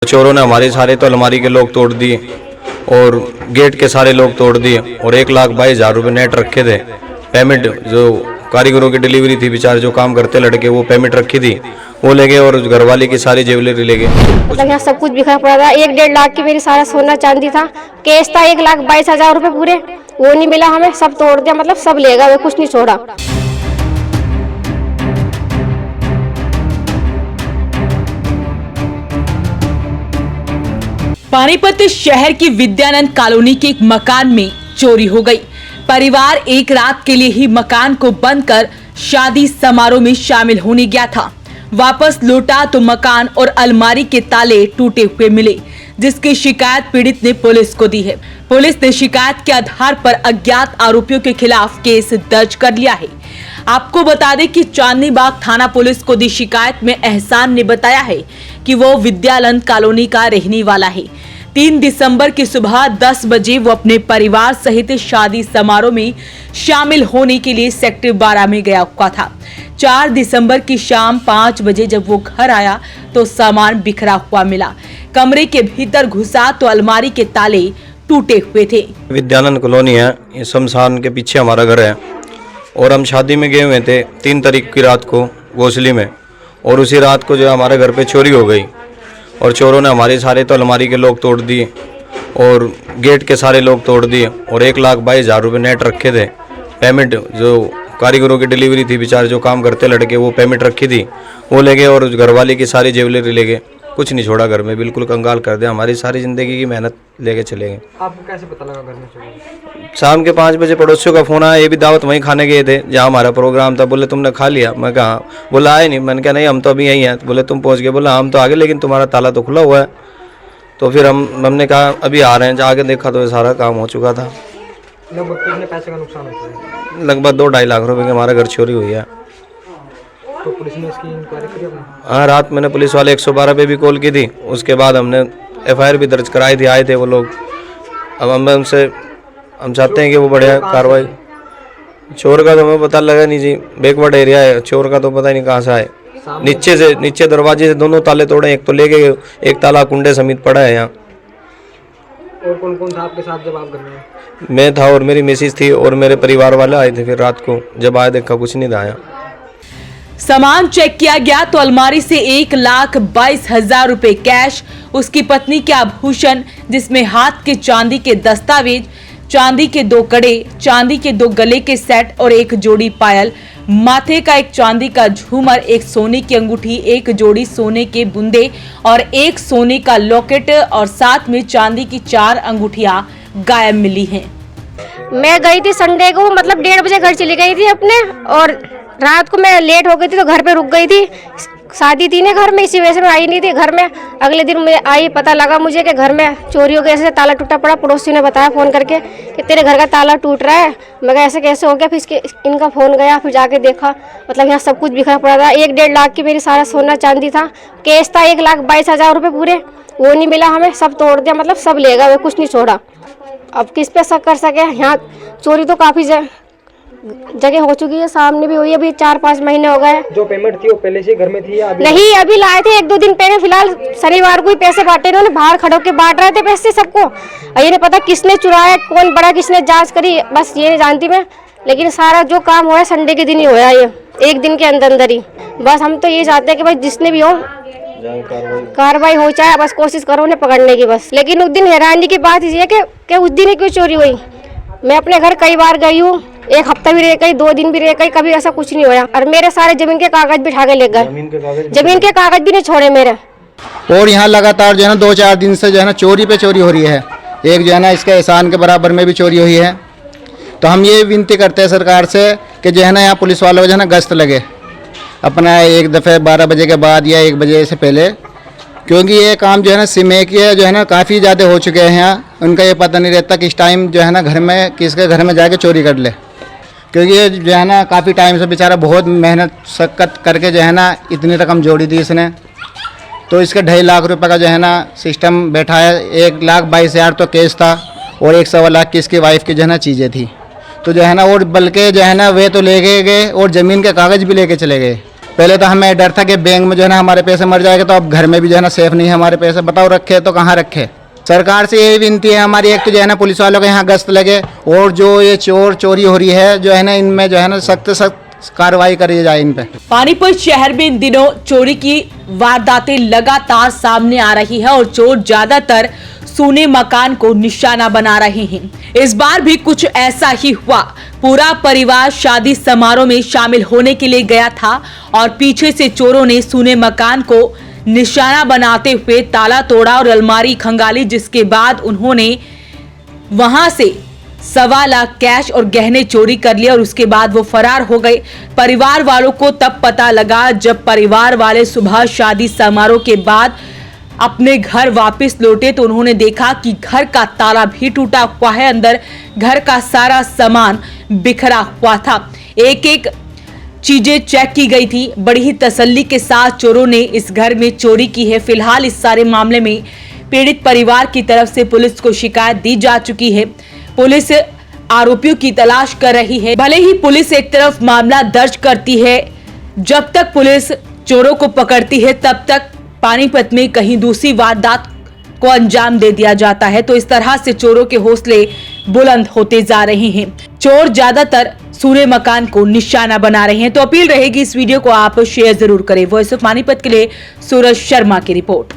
चोरों ने हमारे सारे तो अलमारी के लोग तोड़ दिए और गेट के सारे लोग तोड़ दिए और 1,22,000 रुपये नेट रखे थे। पेमेंट जो कारीगरों की डिलीवरी थी, बेचारे जो काम करते लड़के, वो पेमेंट रखी थी वो ले गए और घरवाले की सारी ज्वेलरी ले गए। मतलब यहाँ सब कुछ बिखरा पड़ा था। 1-1.5 लाख की मेरी सारा सोना चांदी था, केस था 1,22,000 रुपये पूरे, वो नहीं मिला हमें, सब तोड़ दिया, मतलब सब ले गए, कुछ नहीं छोड़ा। पानीपत शहर की विद्यानंद कॉलोनी के एक मकान में चोरी हो गई। परिवार एक रात के लिए ही मकान को बंद कर शादी समारोह में शामिल होने गया था। वापस लौटा तो मकान और अलमारी के ताले टूटे हुए मिले, जिसकी शिकायत पीड़ित ने पुलिस को दी है। पुलिस ने शिकायत के आधार पर अज्ञात आरोपियों के खिलाफ केस दर्ज कर लिया है। आपको बता दें कि चांदनी बाग थाना पुलिस को दी शिकायत में एहसान ने बताया है कि वो विद्यानंद कॉलोनी का रहने वाला है। 3 दिसंबर की सुबह 10 बजे वो अपने परिवार सहित शादी समारोह में शामिल होने के लिए सेक्टर 12 में गया हुआ था। 4 दिसंबर की शाम 5 बजे जब वो घर आया तो सामान बिखरा हुआ मिला। कमरे के भीतर घुसा तो अलमारी के ताले टूटे हुए थे। विद्यानंद कॉलोनी है, ये शमशान के पीछे हमारा घर है और हम शादी में गए हुए थे 3 तारीख की रात को घोसली में, और उसी रात को जो हमारे घर पे चोरी हो गई और चोरों ने हमारे सारे तो अलमारी के लोग तोड़ दिए और गेट के सारे लोग तोड़ दिए और 1,22,000 रुपये नेट रखे थे। पेमेंट जो कारीगरों की डिलीवरी थी, बेचारे जो काम करते लड़के, वो पेमेंट रखी थी वो ले गए और घरवाले की सारी ज्वेलरी ले गए, कुछ नहीं छोड़ा घर में, बिल्कुल कंगाल कर दिया। हमारी सारी ज़िंदगी की मेहनत लेके चले गए। आपको कैसे पता लगा घर में चोरी? शाम के 5 बजे पड़ोसियों का फ़ोन आया, ये भी दावत वहीं खाने गए थे जहाँ हमारा प्रोग्राम था। बोले तुमने खा लिया? मैं कहा, बोला आए नहीं। मैंने कहा नहीं, हम तो अभी यहीं हैं। बोले तुम पहुँच गए? बोला हम तो आगे, लेकिन तुम्हारा ताला तो खुला हुआ है। तो फिर हमने कहा अभी आ रहे हैं। जाके देखा तो ये सारा काम हो चुका था। लगभग कितने पैसे का नुकसान होता है? लगभग 2-2.5 लाख रुपए की हमारा घर चोरी हुई है। तो पुलिस ने इसकी इंक्वायरी करी आपने? हाँ, रात मैंने पुलिस वाले 112 पे भी कॉल की थी, उसके बाद हमने FIR भी दर्ज कराई थी, आए थे वो लोग। अब हम चाहते हैं कि वो बढ़िया कार्रवाई। चोर का तो हमें पता लगा नहीं जी, बैकवर्ड एरिया है, चोर का तो पता नहीं कहाँ से आए। नीचे दरवाजे से दोनों ताले तोड़े, एक तो ले गए, एक ताला कुंडे समेत पड़ा है यहाँ। और कौन कौन था आपके साथ जब आप घर में आए? मैं था और मेरी मिसेज थी और मेरे परिवार वाले आए थे। फिर रात को जब आए देखा कुछ नहीं था यहाँ। सामान चेक किया गया तो अलमारी से 1,22,000 रुपए कैश, उसकी पत्नी के आभूषण जिसमें हाथ के चांदी के दस्तावेज, चांदी के 2 कड़े, चांदी के 2 गले के सेट और 1 जोड़ी पायल, माथे का 1 चांदी का झूमर, 1 सोने की अंगूठी, 1 जोड़ी सोने के बुंदे और 1 सोने का लॉकेट और साथ में चांदी की 4 अंगूठियां गायब मिली हैं। मैं गई थी संडे को, मतलब 1:30 बजे घर चली गई थी अपने, और रात को मैं लेट हो गई थी तो घर पे रुक गई थी। शादी थी ना घर में, इसी वजह से मैं आई नहीं थी घर में। अगले दिन मैं आई, पता लगा मुझे कि घर में चोरी हो गई, ऐसे ताला टूटा पड़ा। पड़ोसी ने बताया फ़ोन करके कि तेरे घर का ताला टूट रहा है। मैं कहा ऐसे कैसे हो गया? फिर इनका फ़ोन गया, फिर जाके देखा, मतलब यहाँ सब कुछ बिखरा पड़ा था। 1-1.5 लाख की मेरी सारा सोना चांदी था, केस था 1,22,000 रुपये पूरे, वो नहीं मिला हमें, सब तोड़ दिया, मतलब सब ले गए, कुछ नहीं छोड़ा। अब किस पे शक कर सके? यहाँ चोरी तो काफ़ी जगह हो चुकी है, सामने भी हुई है, अभी 4-5 महीने हो गए। जो पेमेंट थी वो पहले से घर में थी या अभी? नहीं, अभी लाए थे 1-2 दिन पहले। फिलहाल शनिवार को ही पैसे बांटे, इन्होंने बाहर खड़े होकर बांट रहे थे पैसे सबको। ये नहीं पता किसने चुराया, कौन बड़ा, किसने जांच करी, बस ये नहीं जानती मैं। लेकिन सारा जो काम हुआ है संडे के दिन ही हुआ, ये 1 दिन के अंदर ही। बस हम तो ये चाहते हैं कि भाई जिसने भी हो कार्रवाई हो, चाहे बस कोशिश करो उन्हें पकड़ने की बस। लेकिन उस दिन हैरानी की बात ये है कि उस दिन ही क्यों चोरी हुई। मैं अपने घर कई बार गई हूँ, 1 हफ्ता भी रह गई, 2 दिन भी रह गई, कभी ऐसा कुछ नहीं हुआ। और मेरे सारे जमीन के कागज भी उठा के ले गए, जमीन के कागज भी नहीं छोड़े मेरे। और यहाँ लगातार जो है ना 2-4 दिन से जो है ना चोरी पे चोरी हो रही है। एक जो है ना इसके एहसान के बराबर में भी चोरी हुई है। तो हम ये विनती करते हैं सरकार से कि जो है ना यहाँ पुलिस वालों को जो है ना गश्त लगे अपना, एक दफ़े 12 बजे के बाद या 1 बजे से पहले, क्योंकि ये काम जो है ना सिमे की है, जो है ना काफ़ी ज़्यादा हो चुके हैं यहाँ। उनका ये पता नहीं रहता किस टाइम जो है ना घर में किसके घर में जाके चोरी कर ले, क्योंकि ये जो है ना काफ़ी टाइम से बेचारा बहुत मेहनत शक्कत करके जो है ना इतनी रकम जोड़ी थी इसने। तो इसके 2.5 लाख रुपए का जो है ना सिस्टम बैठा है। 1,22,000 तो केस था और 1.25 लाख की इसकी वाइफ की जो है ना चीज़ें थी। तो जो है ना, और बल्कि जो है ना वे तो ले गए और ज़मीन के कागज़ भी लेके चले गए। पहले तो हमें डर था कि बैंक में जो है ना हमारे पैसे मर जाएंगे, तो अब घर में भी जो है ना सेफ नहीं है हमारे पैसे। बताओ रखे तो कहाँ रखे। सरकार से यही विनती है हमारी, एक तो जो है ना पुलिस वालों के यहाँ गश्त लगे, और जो ये चोरी हो रही है जो है ना, इनमें जो है ना सख्त कार्रवाई करी जाए इन पे। पानीपत शहर में इन दिनों चोरी की वारदातें लगातार सामने आ रही है और चोर ज्यादातर सूने मकान को निशाना बना रहे हैं। इस बार भी कुछ ऐसा ही हुआ। पूरा परिवार शादी समारोह में शामिल होने के लिए गया था और पीछे से चोरों ने सूने मकान को निशाना बनाते हुए ताला तोड़ा और अलमारी खंगाली, जिसके बाद उन्होंने वहां से 1.25 लाख कैश और गहने चोरी कर लिए और उसके बाद वो फरार हो गए। परिवार वालों को तब पता लगा जब परिवार वाले सुबह शादी समारोह के बाद अपने घर वापस लौटे तो उन्होंने देखा कि घर का ताला भी टूटा हुआ है, अंदर घर का सारा सामान बिखरा हुआ था। एक एक चीजें चेक की गई थी। बड़ी ही तसल्ली के साथ चोरों ने इस घर में चोरी की है। फिलहाल इस सारे मामले में पीड़ित परिवार की तरफ से पुलिस को शिकायत दी जा चुकी है। पुलिस आरोपियों की तलाश कर रही है। भले ही पुलिस एक तरफ मामला दर्ज करती है, जब तक पुलिस चोरों को पकड़ती है तब तक पानीपत में कहीं दूसरी वारदात को अंजाम दे दिया जाता है। तो इस तरह से चोरों के हौसले बुलंद होते जा रहे हैं। चोर ज्यादातर सूने मकान को निशाना बना रहे हैं। तो अपील रहेगी इस वीडियो को आप शेयर जरूर करें। वॉइस ऑफ पानीपत के लिए सूरज शर्मा की रिपोर्ट।